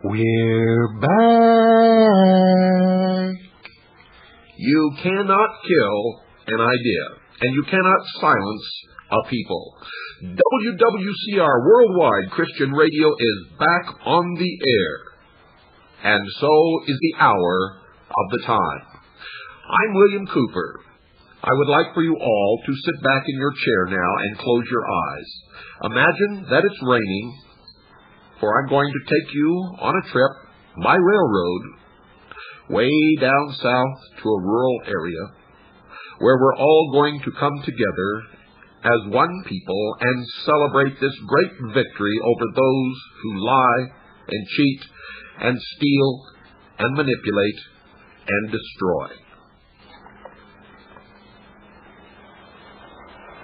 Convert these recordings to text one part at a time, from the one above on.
We're back. You cannot kill an idea, and you cannot silence a people. WWCR Worldwide Christian Radio is back on the air, and so is the hour of the time. I'm William Cooper. I would like for you all to sit back in your chair now and close your eyes. Imagine that it's raining, for I'm going to take you on a trip by railroad way down south to a rural area where we're all going to come together as one people and celebrate this great victory over those who lie and cheat and steal and manipulate and destroy.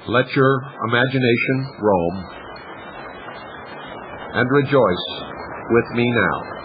Let your imagination roam and rejoice with me now.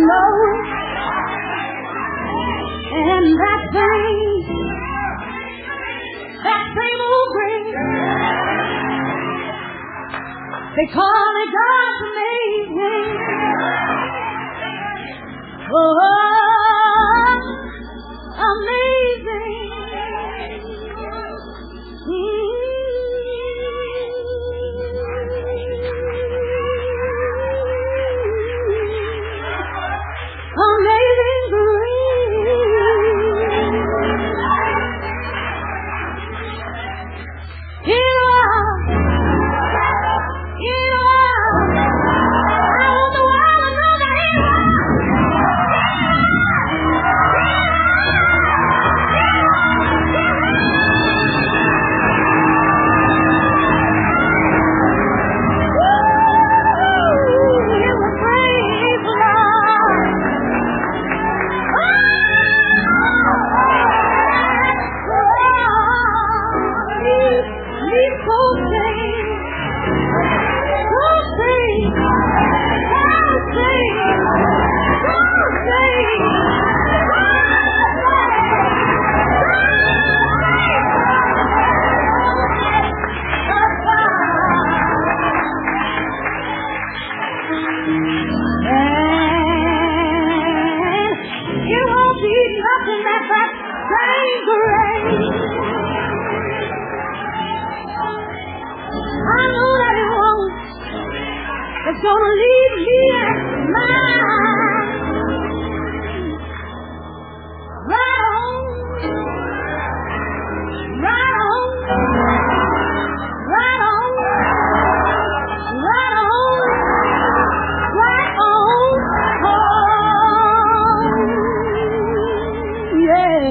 know. And that same old grace, they call it God's amazing. Oh, amazing. Amazing grace. Here I on the wall another it's gonna leave me at mine. Right on, right on, right on, right on, right on, oh, yeah.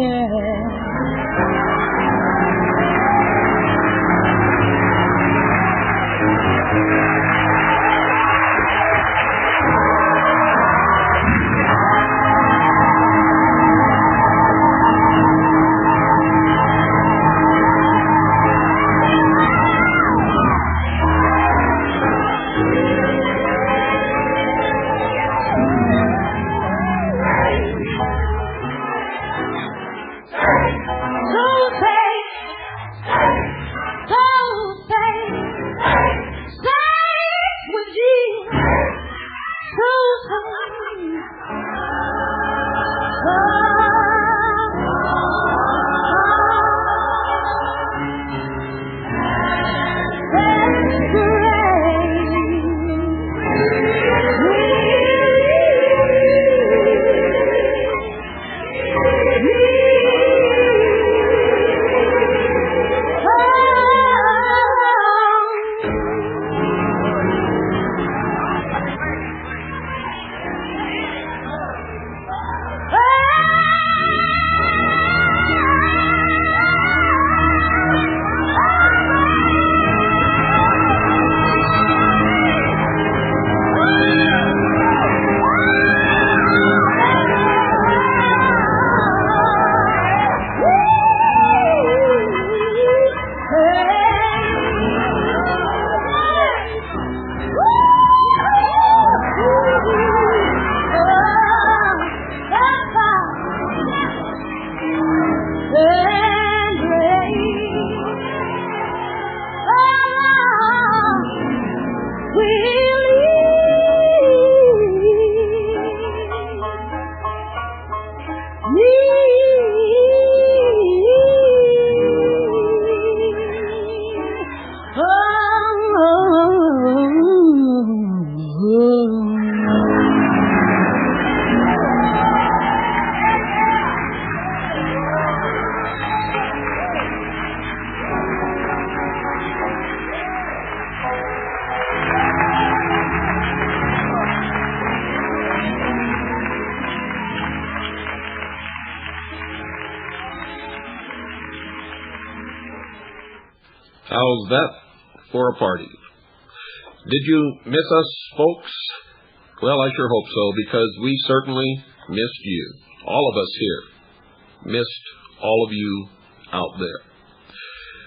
How's that for a party? Did you miss us, folks? Well, I sure hope so, because we certainly missed you. All of us here missed all of you out there.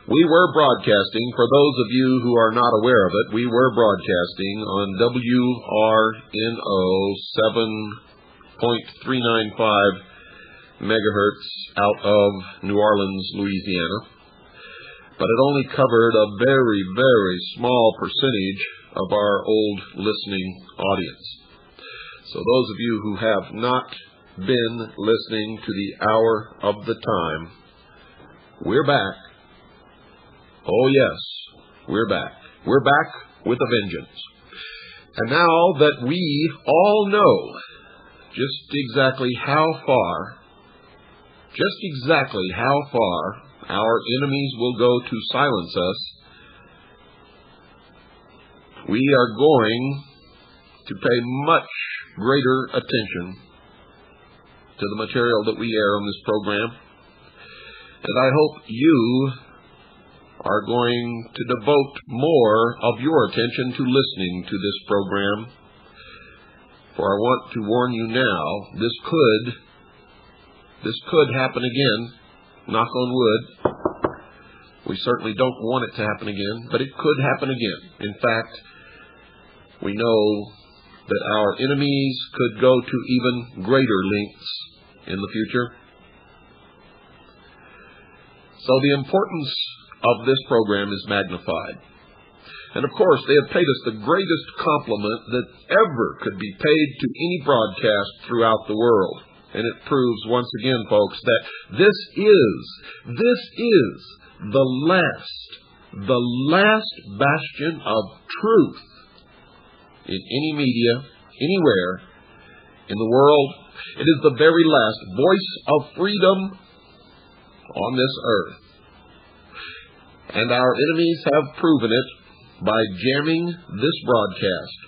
We were broadcasting, for those of you who are not aware of it, we were broadcasting on WRNO 0.395 megahertz out of New Orleans, Louisiana. But it only covered a very, very small percentage of our old listening audience. So those of you who have not been listening to the Hour of the Time, we're back. Oh yes, we're back. We're back with a vengeance. And now that we all know just exactly how far our enemies will go to silence us, we are going to pay much greater attention to the material that we air on this program. And I hope you are going to devote more of your attention to listening to this program. For I want to warn you now, this could happen again. Knock on wood. We certainly don't want it to happen again, but it could happen again. In fact, we know that our enemies could go to even greater lengths in the future. So the importance of this program is magnified. And of course, they have paid us the greatest compliment that ever could be paid to any broadcast throughout the world. And it proves once again, folks, that this is the last bastion of truth in any media, anywhere in the world. It is the very last voice of freedom on this earth. And our enemies have proven it by jamming this broadcast.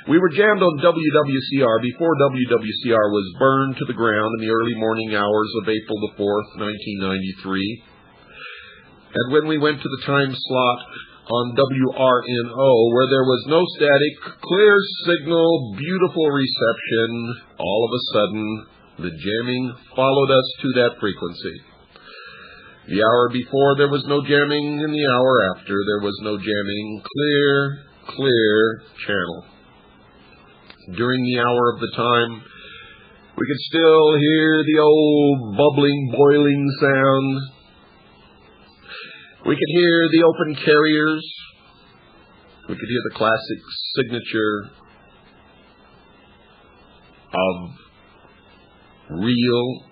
We were jammed on WWCR before WWCR was burned to the ground in the early morning hours of April the 4th, 1993. And when we went to the time slot on WRNO, where there was no static, clear signal, beautiful reception, all of a sudden, the jamming followed us to that frequency. The hour before, there was no jamming, and the hour after, there was no jamming. Clear channel. During the hour of the time, we could still hear the old bubbling, boiling sound. We could hear the open carriers. We could hear the classic signature of real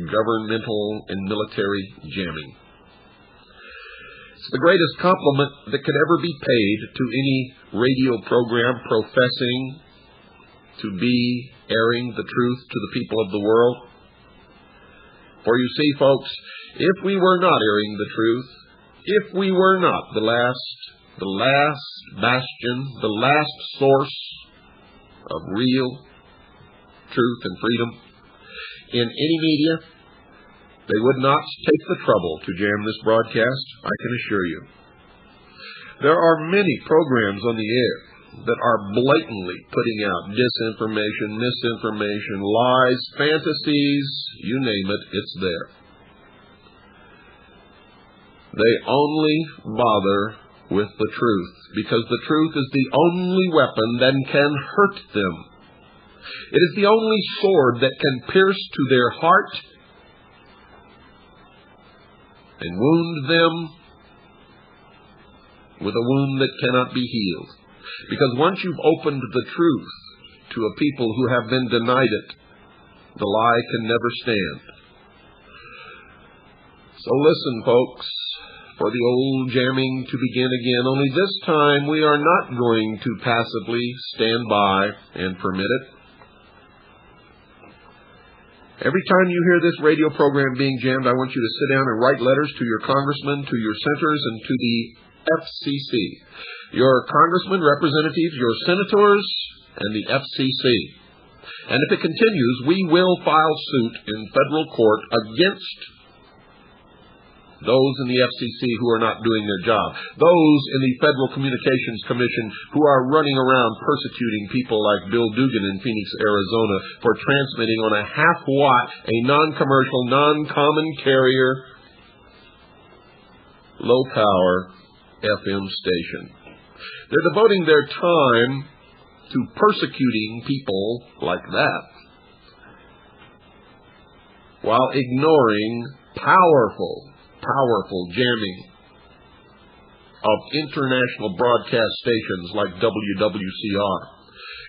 governmental and military jamming. It's the greatest compliment that could ever be paid to any radio program professing to be airing the truth to the people of the world. For you see, folks, if we were not airing the truth, if we were not the last bastion, the last source of real truth and freedom in any media, they would not take the trouble to jam this broadcast, I can assure you. There are many programs on the air that are blatantly putting out disinformation, misinformation, lies, fantasies, you name it, it's there. They only bother with the truth, because the truth is the only weapon that can hurt them. It is the only sword that can pierce to their heart and wound them with a wound that cannot be healed. Because once you've opened the truth to a people who have been denied it, the lie can never stand. So listen, folks, for the old jamming to begin again, only this time we are not going to passively stand by and permit it. Every time you hear this radio program being jammed, I want you to sit down and write letters to your congressmen, to your senators, and to the FCC. Your congressmen, representatives, your senators, and the FCC. And if it continues, we will file suit in federal court against those in the FCC who are not doing their job, those in the Federal Communications Commission who are running around persecuting people like Bill Dugan in Phoenix, Arizona, for transmitting on a half-watt, a non-commercial, non-common carrier, low-power FM station. They're devoting their time to persecuting people like that. while ignoring powerful jamming of international broadcast stations like WWCR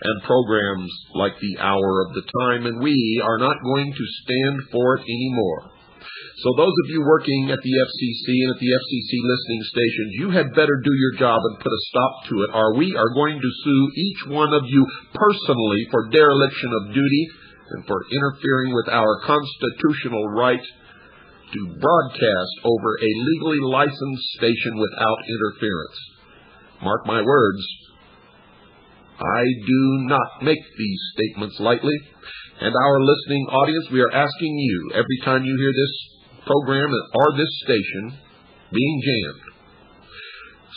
and programs like The Hour of the Time, and we are not going to stand for it anymore. So those of you working at the FCC and at the FCC listening stations, you had better do your job and put a stop to it, or we are going to sue each one of you personally for dereliction of duty and for interfering with our constitutional right to broadcast over a legally licensed station without interference. Mark my words, I do not make these statements lightly. And our listening audience, we are asking you, every time you hear this program or this station being jammed,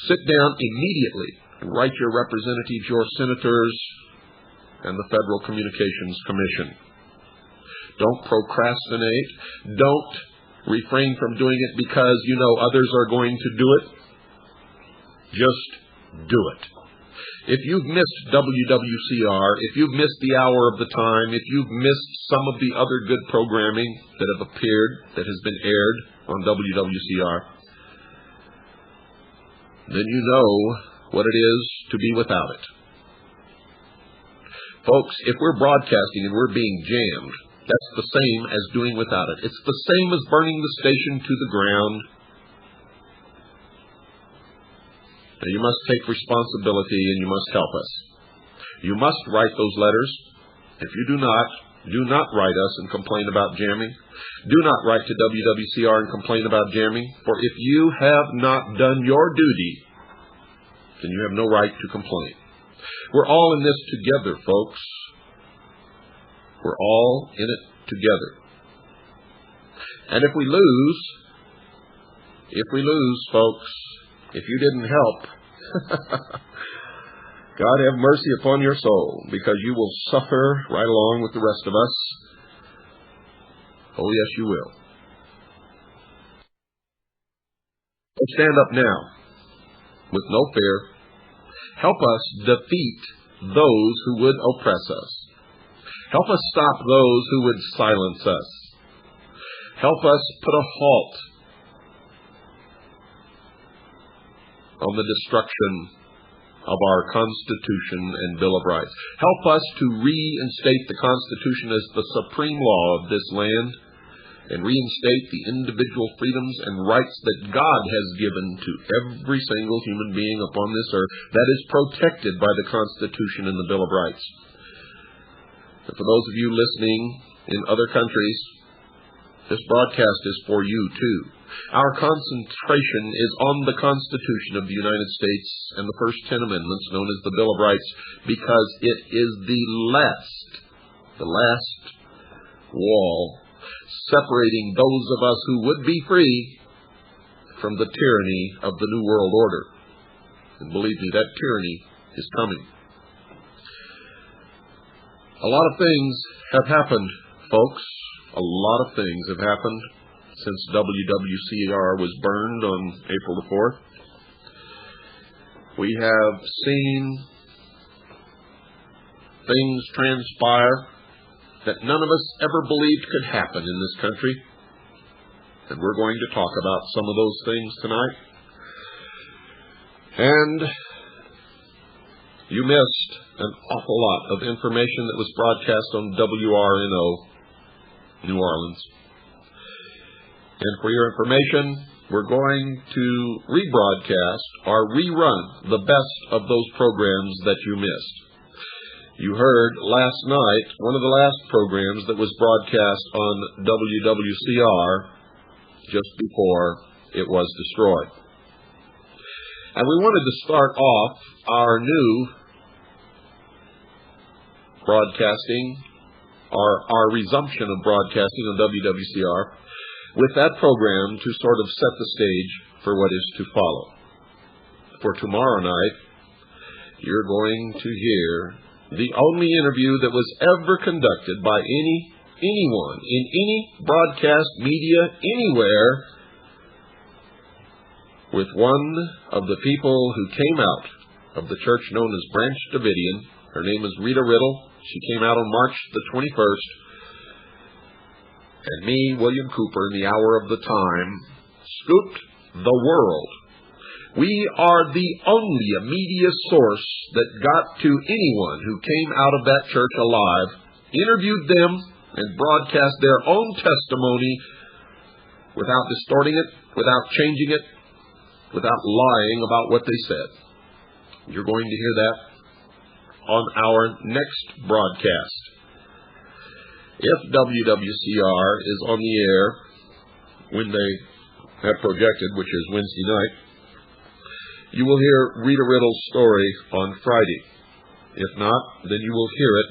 sit down immediately and write your representatives, your senators, and the Federal Communications Commission. Don't procrastinate. Don't refrain from doing it because you know others are going to do it. Just do it. If you've missed WWCR, if you've missed The Hour of the Time, if you've missed some of the other good programming that have appeared, that has been aired on WWCR, then you know what it is to be without it. Folks, if we're broadcasting and we're being jammed, that's the same as doing without it. It's the same as burning the station to the ground. Now, you must take responsibility and you must help us. You must write those letters. If you do not write us and complain about jamming. Do not write to WWCR and complain about jamming. For if you have not done your duty, then you have no right to complain. We're all in this together, folks. We're all in it together. And if we lose, folks, if you didn't help, God have mercy upon your soul, because you will suffer right along with the rest of us. Oh, yes, you will. So stand up now with no fear. Help us defeat those who would oppress us. Help us stop those who would silence us. Help us put a halt on the destruction of our Constitution and Bill of Rights. Help us to reinstate the Constitution as the supreme law of this land and reinstate the individual freedoms and rights that God has given to every single human being upon this earth that is protected by the Constitution and the Bill of Rights. And for those of you listening in other countries, this broadcast is for you too. Our concentration is on the Constitution of the United States and the first 10 amendments, known as the Bill of Rights, because it is the last wall separating those of us who would be free from the tyranny of the New World Order. And believe me, that tyranny is coming. A lot of things have happened, folks. A lot of things have happened since WWCR was burned on April the 4th. We have seen things transpire that none of us ever believed could happen in this country. And we're going to talk about some of those things tonight. And you missed an awful lot of information that was broadcast on WRNO, New Orleans. And for your information, we're going to rebroadcast or rerun the best of those programs that you missed. You heard last night one of the last programs that was broadcast on WWCR just before it was destroyed. And we wanted to start off our new broadcasting, our resumption of broadcasting on WWCR, with that program to sort of set the stage for what is to follow. For tomorrow night, you're going to hear the only interview that was ever conducted by anyone in any broadcast media anywhere with one of the people who came out of the church known as Branch Davidian. Her name is Rita Riddle. She came out on March the 21st. and me, William Cooper, in the hour of the time, scooped the world. We are the only media source that got to anyone who came out of that church alive, interviewed them, and broadcast their own testimony without distorting it, without changing it, without lying about what they said. You're going to hear that on our next broadcast. If WWCR is on the air when they have projected, which is Wednesday night, you will hear Rita Riddle's story on Friday. If not, then you will hear it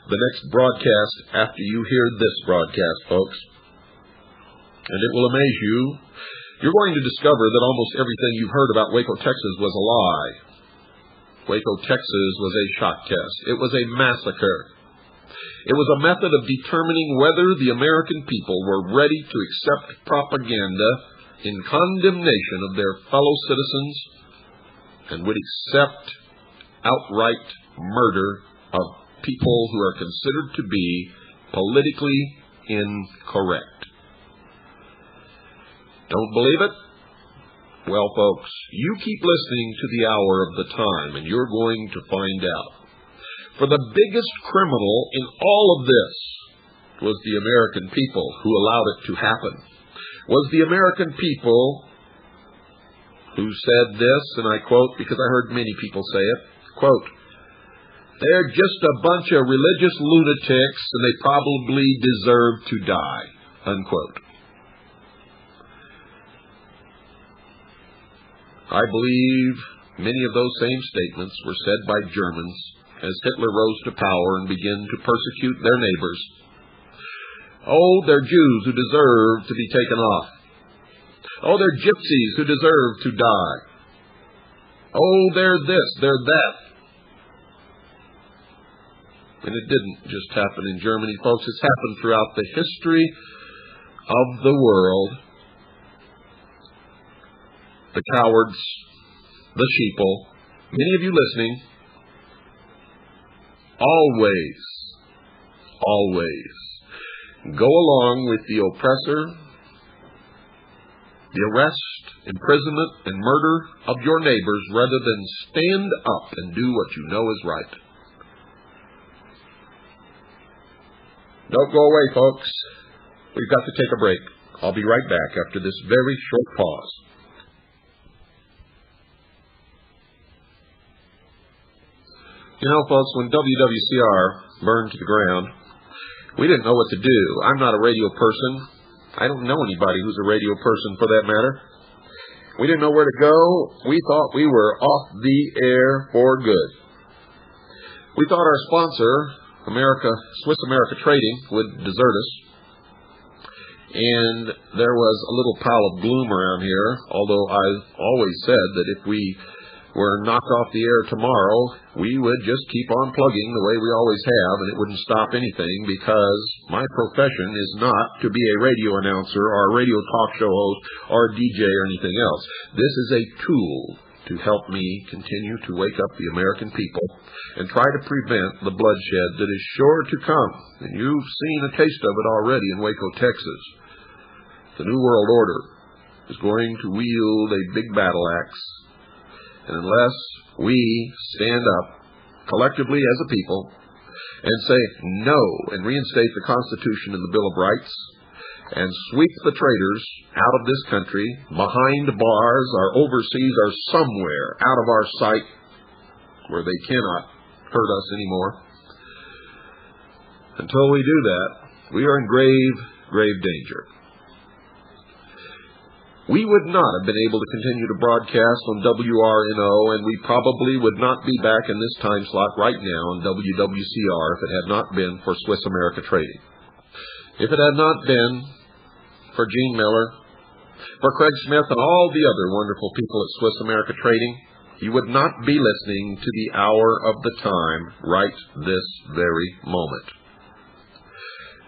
the next broadcast after you hear this broadcast, folks. And it will amaze you. You're going to discover that almost everything you've heard about Waco, Texas was a lie. Waco, Texas was a shock test. It was a massacre. It was a method of determining whether the American people were ready to accept propaganda in condemnation of their fellow citizens and would accept outright murder of people who are considered to be politically incorrect. Don't believe it? Well, folks, you keep listening to the hour of the time and you're going to find out. For the biggest criminal in all of this was the American people who allowed it to happen. Was the American people who said this, and I quote because I heard many people say it, quote, "They're just a bunch of religious lunatics and they probably deserve to die," unquote. I believe many of those same statements were said by Germans as Hitler rose to power and began to persecute their neighbors. Oh, they're Jews who deserve to be taken off. Oh, they're gypsies who deserve to die. Oh, they're this, they're that. And it didn't just happen in Germany, folks. It's happened throughout the history of the world. The cowards, the sheeple, many of you listening, always go along with the oppressor, the arrest, imprisonment, and murder of your neighbors rather than stand up and do what you know is right. Don't go away, folks. We've got to take a break. I'll be right back after this very short pause. You know, folks, when WWCR burned to the ground, we didn't know what to do. I'm not a radio person. I don't know anybody who's a radio person for that matter. We didn't know where to go. We thought we were off the air for good. We thought our sponsor, Swiss America Trading, would desert us. And there was a little pile of gloom around here, although I've always said that if we were knocked off the air tomorrow, we would just keep on plugging the way we always have, and it wouldn't stop anything, because my profession is not to be a radio announcer or a radio talk show host or a DJ or anything else. This is a tool to help me continue to wake up the American people and try to prevent the bloodshed that is sure to come. And you've seen a taste of it already in Waco, Texas. The New World Order is going to wield a big battle axe. And unless we stand up collectively as a people and say no and reinstate the Constitution and the Bill of Rights and sweep the traitors out of this country behind bars or overseas or somewhere out of our sight where they cannot hurt us anymore, until we do that, we are in grave danger. We would not have been able to continue to broadcast on WRNO, and we probably would not be back in this time slot right now on WWCR if it had not been for Swiss America Trading. If it had not been for Gene Miller, for Craig Smith, and all the other wonderful people at Swiss America Trading, you would not be listening to the hour of the time right this very moment.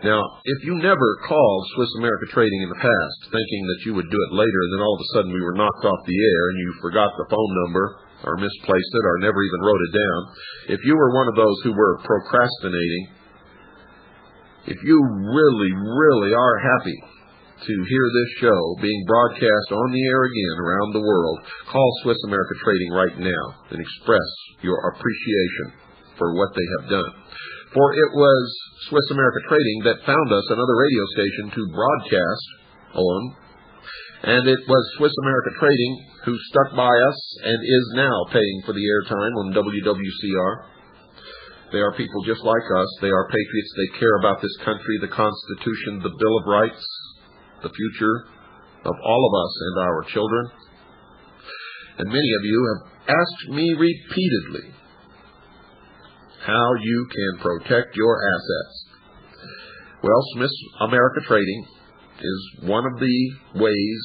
Now, if you never called Swiss America Trading in the past, thinking that you would do it later, and then all of a sudden we were knocked off the air and you forgot the phone number or misplaced it or never even wrote it down, if you were one of those who were procrastinating, If you really are happy to hear this show being broadcast on the air again around the world, call Swiss America Trading right now and express your appreciation for what they have done. For it was Swiss America Trading that found us another radio station to broadcast on, and it was Swiss America Trading who stuck by us and is now paying for the airtime on WWCR. They are people just like us. They are patriots. They care about this country, the Constitution, the Bill of Rights, the future of all of us and our children. And many of you have asked me repeatedly how you can protect your assets. Well, Swiss America Trading is one of the ways,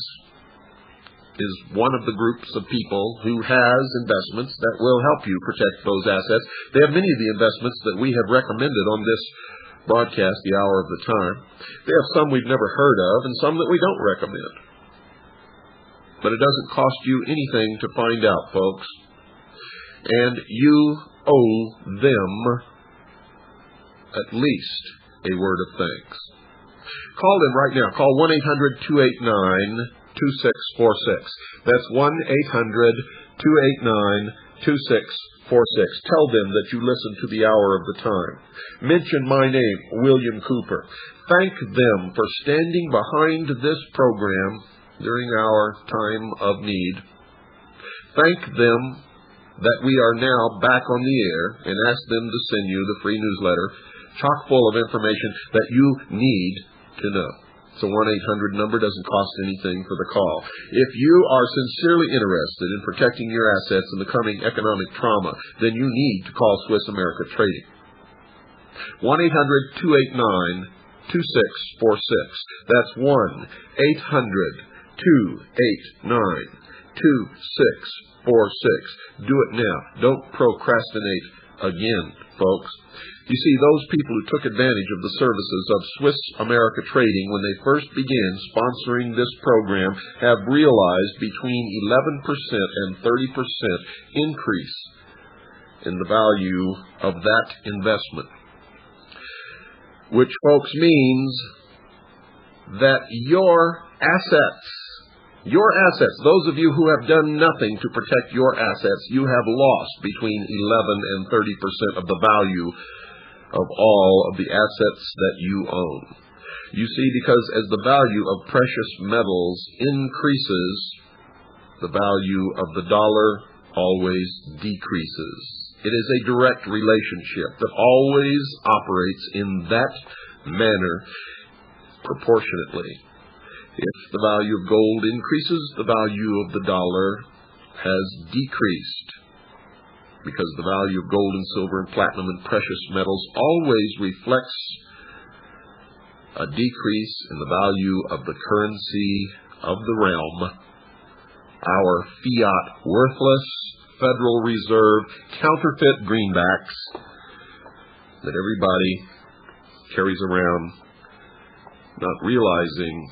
is one of the groups of people who has investments that will help you protect those assets. They have many of the investments that we have recommended on this broadcast, The Hour of the Time. They have some we've never heard of and some that we don't recommend. But it doesn't cost you anything to find out, folks. And you owe them at least a word of thanks. Call them right now. Call 1-800-289-2646. That's 1-800-289-2646. Tell them that you listen to The Hour of the Time. Mention my name, William Cooper. Thank them for standing behind this program during our time of need. Thank them that we are now back on the air, and ask them to send you the free newsletter, chock full of information that you need to know. It's a 1-800 number, doesn't cost anything for the call. If you are sincerely interested in protecting your assets in the coming economic trauma, then you need to call Swiss America Trading. 1-800-289-2646. That's 1-800-289-2646. Do it now. Don't procrastinate again, folks. You see, those people who took advantage of the services of Swiss America Trading when they first began sponsoring this program have realized between 11% and 30% increase in the value of that investment. Which, folks, means that your assets, those of you who have done nothing to protect your assets, you have lost between 11 and 30% of the value of all of the assets that you own. You see, because as the value of precious metals increases, the value of the dollar always decreases. It is a direct relationship that always operates in that manner proportionately. If the value of gold increases, the value of the dollar has decreased, because the value of gold and silver and platinum and precious metals always reflects a decrease in the value of the currency of the realm, our fiat, worthless Federal Reserve counterfeit greenbacks that everybody carries around, not realizing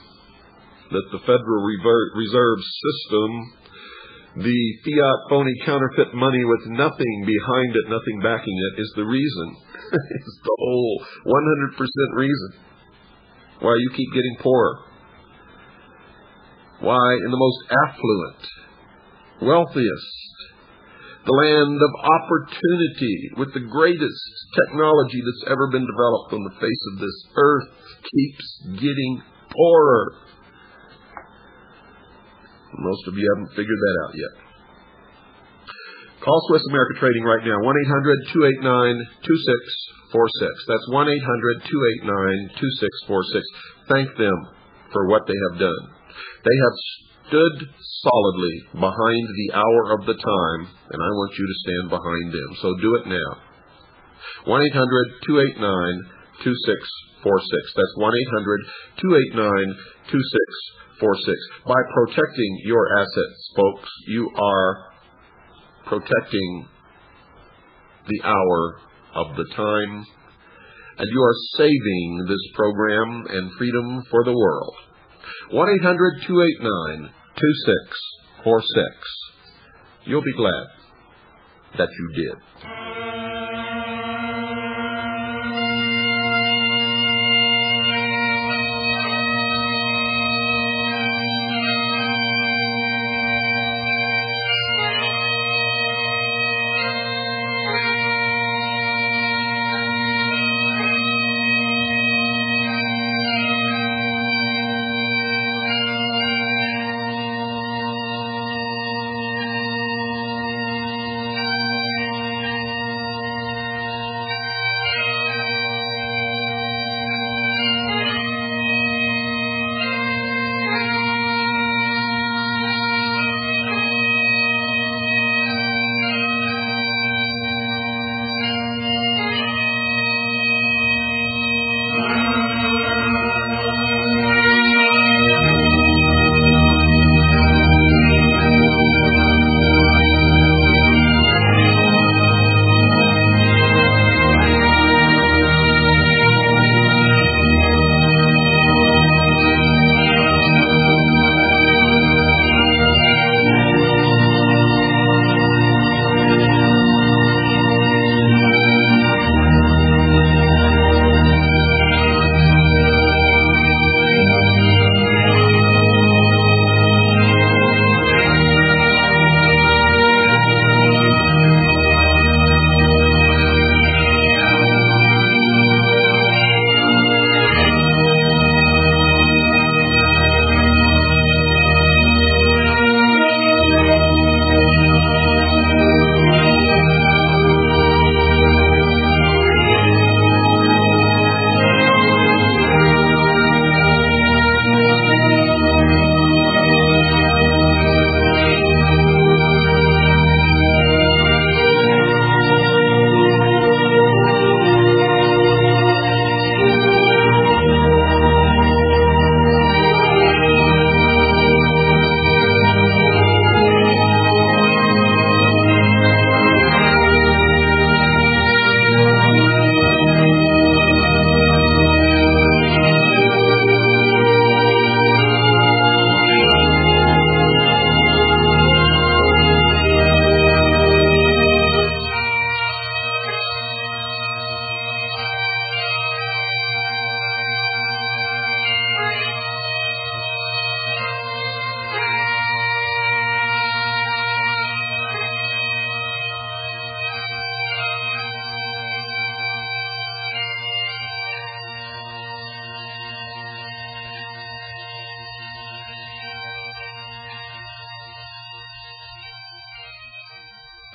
that the Federal Reserve system, the fiat, phony, counterfeit money with nothing behind it, nothing backing it, is the reason. It's the whole 100% reason why you keep getting poorer. Why in the most affluent, wealthiest, the land of opportunity with the greatest technology that's ever been developed on the face of this earth keeps getting poorer. Most of you haven't figured that out yet. Call Swiss America Trading right now, 1-800-289-2646. That's 1-800-289-2646. Thank them for what they have done. They have stood solidly behind the Hour of the Time, and I want you to stand behind them. So do it now. 1-800-289-2646. That's 1-800-289-2646. By protecting your assets, folks, you are protecting the Hour of the Time, and you are saving this program and freedom for the world. 1-800-289-2646. You'll be glad that you did.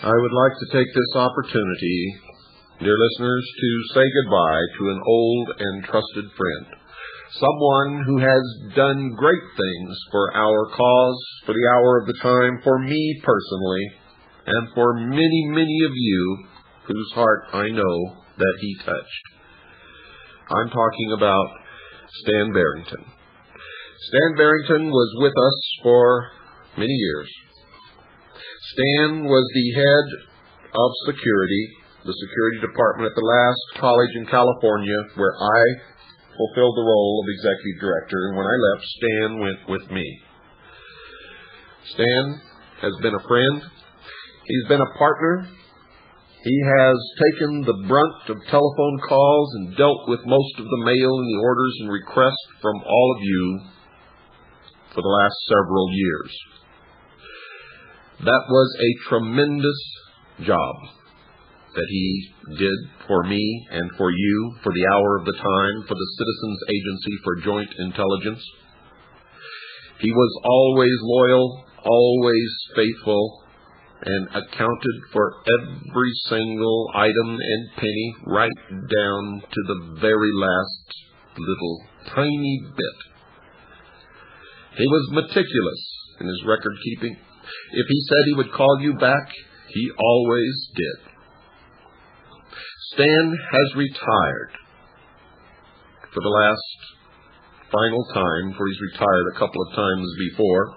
I would like to take this opportunity, dear listeners, to say goodbye to an old and trusted friend, someone who has done great things for our cause, for the hour of the time, for me personally, and for many, many of you whose heart I know that he touched. I'm talking about Stan Barrington. Stan Barrington was with us for many years. Stan was the head of security, the security department at the last college in California where I fulfilled the role of executive director, and when I left, Stan went with me. Stan has been a friend. He's been a partner. He has taken the brunt of telephone calls and dealt with most of the mail and the orders and requests from all of you for the last several years. That was a tremendous job that he did for me and for you, for the hour of the time, for the Citizens Agency for Joint Intelligence. He was always loyal, always faithful, and accounted for every single item and penny right down to the very last little tiny bit. He was meticulous in his record keeping. If he said he would call you back, he always did. Stan has retired for the last final time, for he's retired a couple of times before.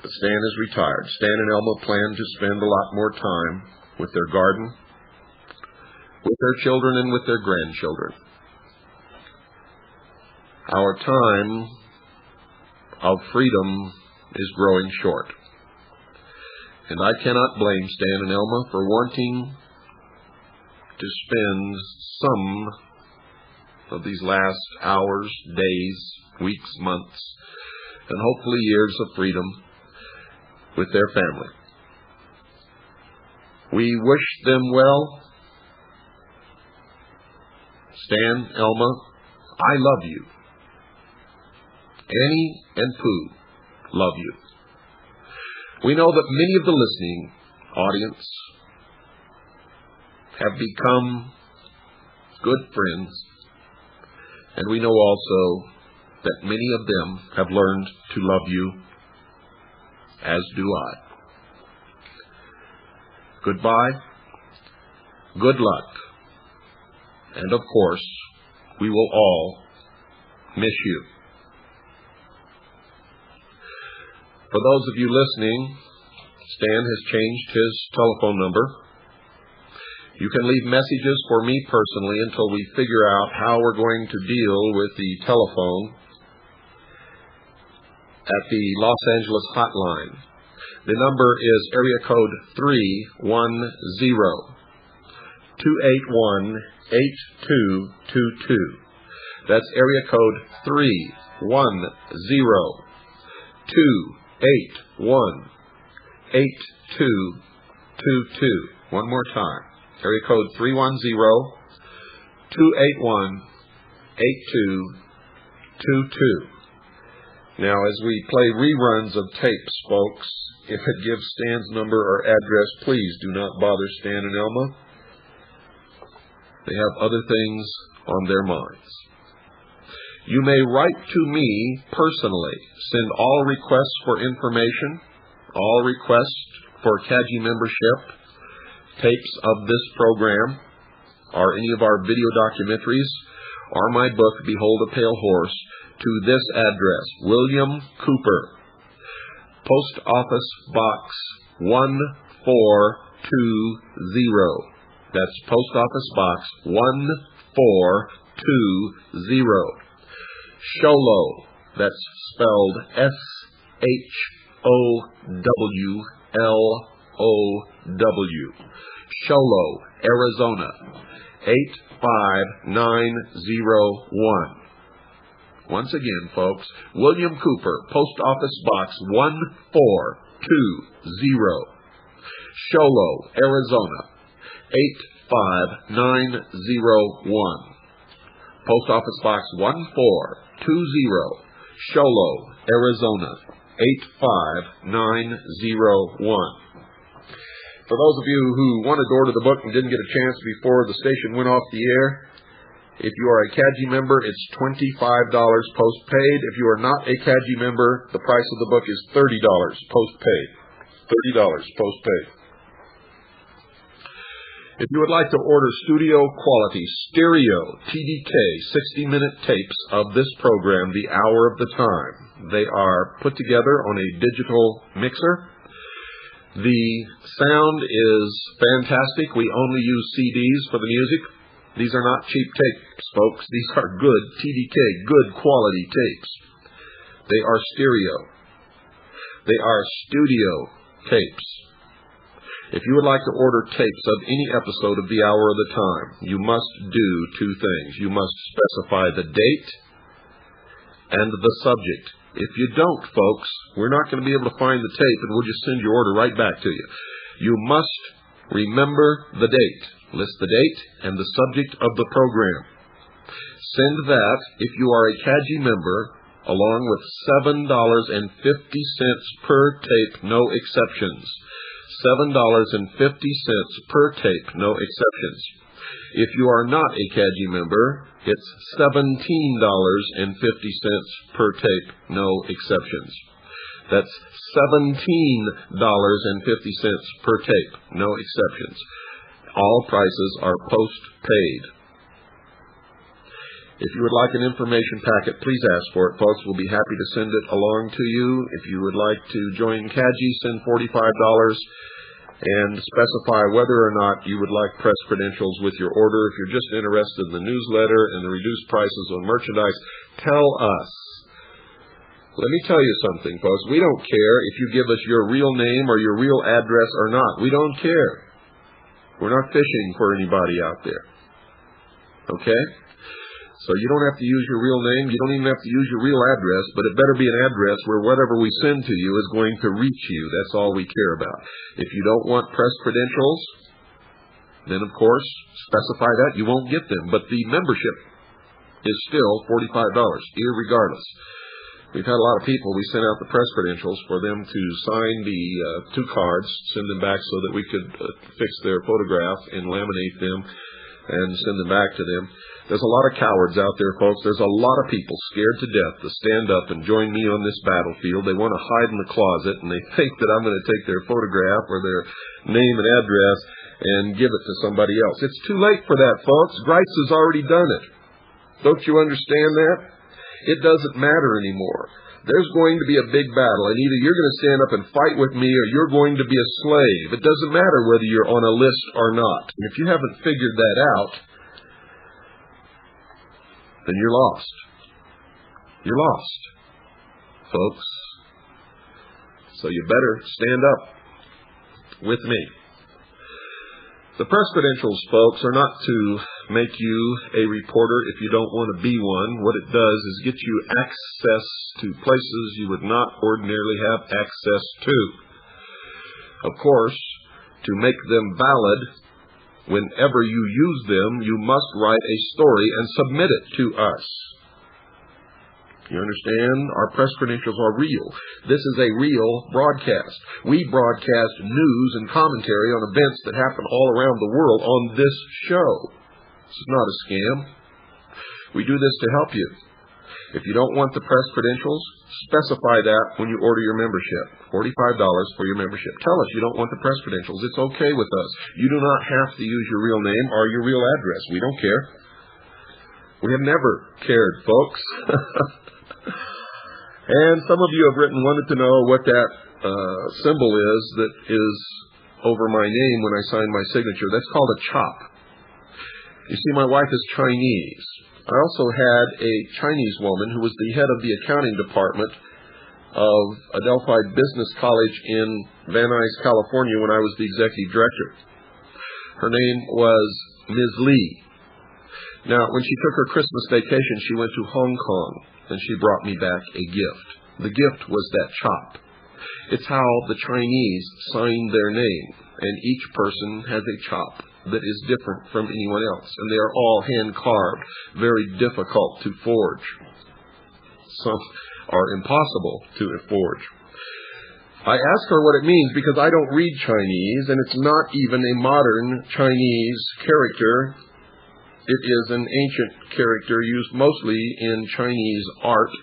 But Stan is retired. Stan and Elma plan to spend a lot more time with their garden, with their children, and with their grandchildren. Our time of freedom is growing short. And I cannot blame Stan and Elma for wanting to spend some of these last hours, days, weeks, months, and hopefully years of freedom with their family. We wish them well. Stan, Elma, I love you. Annie and Pooh love you. We know that many of the listening audience have become good friends, and we know also that many of them have learned to love you, as do I. Goodbye, good luck, and of course, we will all miss you. For those of you listening, Stan has changed his telephone number. You can leave messages for me personally until we figure out how we're going to deal with the telephone at the Los Angeles hotline. The number is area code 310-281-8222. That's area code 310-281-8222. One more time. Area code 310-281-8222. Now, as we play reruns of tapes, folks, if it gives Stan's number or address, please do not bother Stan and Elma. They have other things on their minds. You may write to me personally. Send all requests for information, all requests for CAGI membership, tapes of this program, or any of our video documentaries, or my book, Behold a Pale Horse, to this address, William Cooper, Post Office Box 1420. That's Post Office Box 1420. Sholo, that's spelled Showlow, Sholo, Arizona, 85901. Once again, folks, William Cooper, Post Office Box 1420, Sholo, Arizona, 85901. Post Office Box 1420, Sholo, Arizona, 85901. For those of you who wanted to order the book and didn't get a chance before the station went off the air, if you are a CAGI member, it's $25 post-paid. If you are not a CAGI member, the price of the book is $30 post-paid. $30 post-paid. If you would like to order studio quality, stereo, TDK, 60-minute tapes of this program, The Hour of the Time, they are put together on a digital mixer. The sound is fantastic. We only use CDs for the music. These are not cheap tapes, folks. These are good TDK, good quality tapes. They are stereo. They are studio tapes. If you would like to order tapes of any episode of The Hour of the Time, you must do two things. You must specify the date and the subject. If you don't, folks, we're not going to be able to find the tape, and we'll just send your order right back to you. You must remember the date. List the date and the subject of the program. Send that, if you are a CAGI member, along with $7.50 per tape, no exceptions. $7.50 per tape, no exceptions. If you are not a CAGI member, it's $17.50 per tape, no exceptions. That's $17.50 per tape, no exceptions. All prices are post-paid. If you would like an information packet, please ask for it, folks. We'll be happy to send it along to you. If you would like to join CAGI, send $45 and specify whether or not you would like press credentials with your order. If you're just interested in the newsletter and the reduced prices on merchandise, tell us. Let me tell you something, folks. We don't care if you give us your real name or your real address or not. We don't care. We're not fishing for anybody out there. Okay? So you don't have to use your real name. You don't even have to use your real address, but it better be an address where whatever we send to you is going to reach you. That's all we care about. If you don't want press credentials, then of course, specify that. You won't get them. But the membership is still $45, irregardless. We've had a lot of people. We sent out the press credentials for them to sign the 2 cards, send them back so that we could fix their photograph and laminate them and send them back to them. There's a lot of cowards out there, folks. There's a lot of people scared to death to stand up and join me on this battlefield. They want to hide in the closet, and they think that I'm going to take their photograph or their name and address and give it to somebody else. It's too late for that, folks. Grice has already done it. Don't you understand that? It doesn't matter anymore. There's going to be a big battle, and either you're going to stand up and fight with me or you're going to be a slave. It doesn't matter whether you're on a list or not. And if you haven't figured that out, then you're lost. You're lost, folks. So you better stand up with me. The press credentials, folks, are not to make you a reporter if you don't want to be one. What it does is get you access to places you would not ordinarily have access to. Of course, to make them valid, whenever you use them, you must write a story and submit it to us. You understand? Our press credentials are real. This is a real broadcast. We broadcast news and commentary on events that happen all around the world on this show. This is not a scam. We do this to help you. If you don't want the press credentials, specify that when you order your membership. $45 for your membership. Tell us you don't want the press credentials. It's okay with us. You do not have to use your real name or your real address. We don't care. We have never cared, folks. And some of you have wanted to know what that symbol is that is over my name when I sign my signature. That's called a chop. You see, my wife is Chinese. I also had a Chinese woman who was the head of the accounting department of Adelphi Business College in Van Nuys, California, when I was the executive director. Her name was Ms. Lee. Now, when she took her Christmas vacation, she went to Hong Kong, and she brought me back a gift. The gift was that chop. It's how the Chinese sign their name, and each person has a chop that is different from anyone else, and they are all hand-carved, very difficult to forge. Some are impossible to forge. I ask her what it means because I don't read Chinese, and it's not even a modern Chinese character. It is an ancient character used mostly in Chinese art,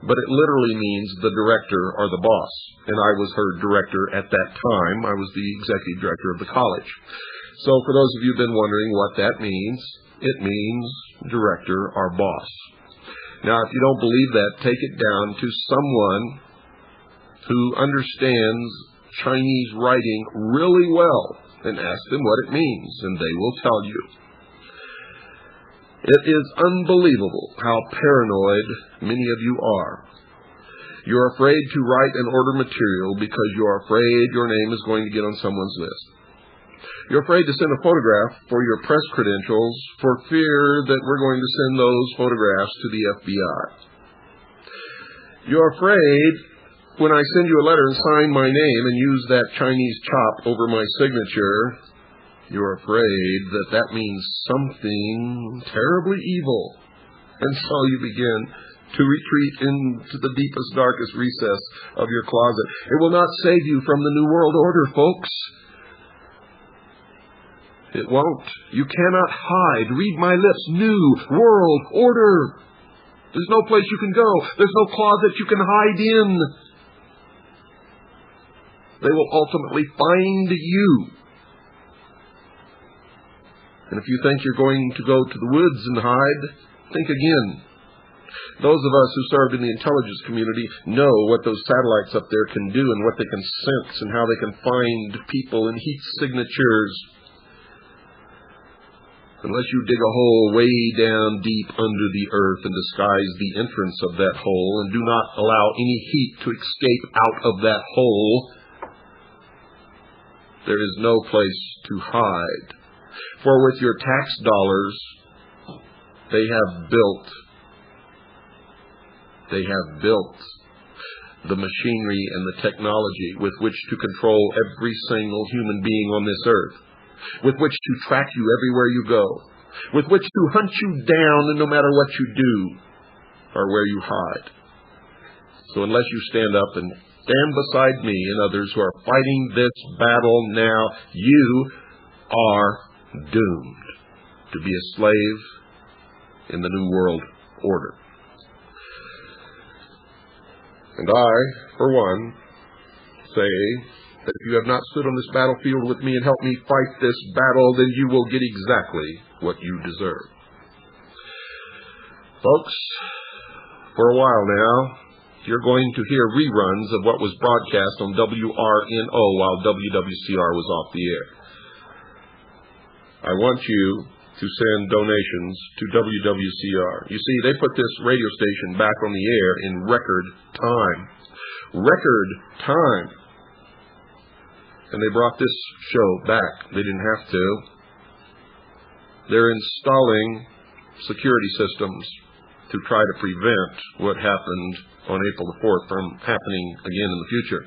but it literally means the director or the boss, and I was her director at that time. I was the executive director of the college. So for those of you who've been wondering what that means, it means director or boss. Now, if you don't believe that, take it down to someone who understands Chinese writing really well and ask them what it means, and they will tell you. It is unbelievable how paranoid many of you are. You're afraid to write and order material because you're afraid your name is going to get on someone's list. You're afraid to send a photograph for your press credentials for fear that we're going to send those photographs to the FBI. You're afraid when I send you a letter and sign my name and use that Chinese chop over my signature, you're afraid that that means something terribly evil. And so you begin to retreat into the deepest, darkest recess of your closet. It will not save you from the New World Order, folks. It won't. You cannot hide. Read my lips. New World Order. There's no place you can go. There's no closet you can hide in. They will ultimately find you. And if you think you're going to go to the woods and hide, think again. Those of us who served in the intelligence community know what those satellites up there can do and what they can sense and how they can find people and heat signatures. Unless you dig a hole way down deep under the earth and disguise the entrance of that hole and do not allow any heat to escape out of that hole, there is no place to hide. For with your tax dollars, they have built the machinery and the technology with which to control every single human being on this earth, with which to track you everywhere you go, with which to hunt you down no matter what you do or where you hide. So unless you stand up and stand beside me and others who are fighting this battle now, you are doomed to be a slave in the New World Order. And I, for one, say that if you have not stood on this battlefield with me and helped me fight this battle, then you will get exactly what you deserve. Folks, for a while now, you're going to hear reruns of what was broadcast on WRNO while WWCR was off the air. I want you to send donations to WWCR. You see, they put this radio station back on the air in record time. Record time. And they brought this show back. They didn't have to. They're installing security systems to try to prevent what happened on April the 4th from happening again in the future.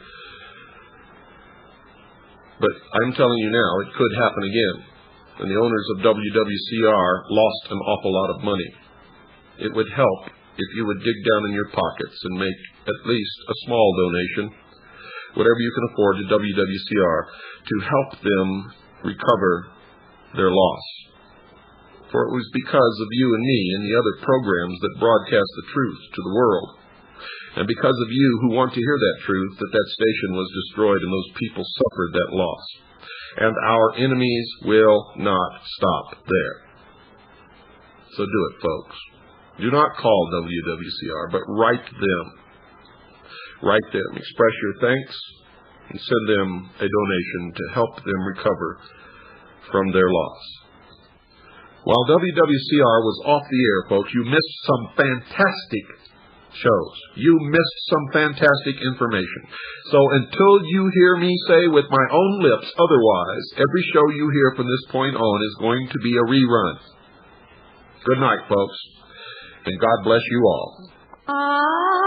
But I'm telling you now, it could happen again. And the owners of WWCR lost an awful lot of money. It would help if you would dig down in your pockets and make at least a small donation, whatever you can afford, to WWCR to help them recover their loss. For it was because of you and me and the other programs that broadcast the truth to the world, and because of you who want to hear that truth, that station was destroyed and those people suffered that loss. And our enemies will not stop there. So do it, folks. Do not call WWCR, but write them. Write them. Express your thanks and send them a donation to help them recover from their loss. While WWCR was off the air, folks, you missed some fantastic shows. You missed some fantastic information. So until you hear me say with my own lips otherwise, every show you hear from this point on is going to be a rerun. Good night, folks, and God bless you all.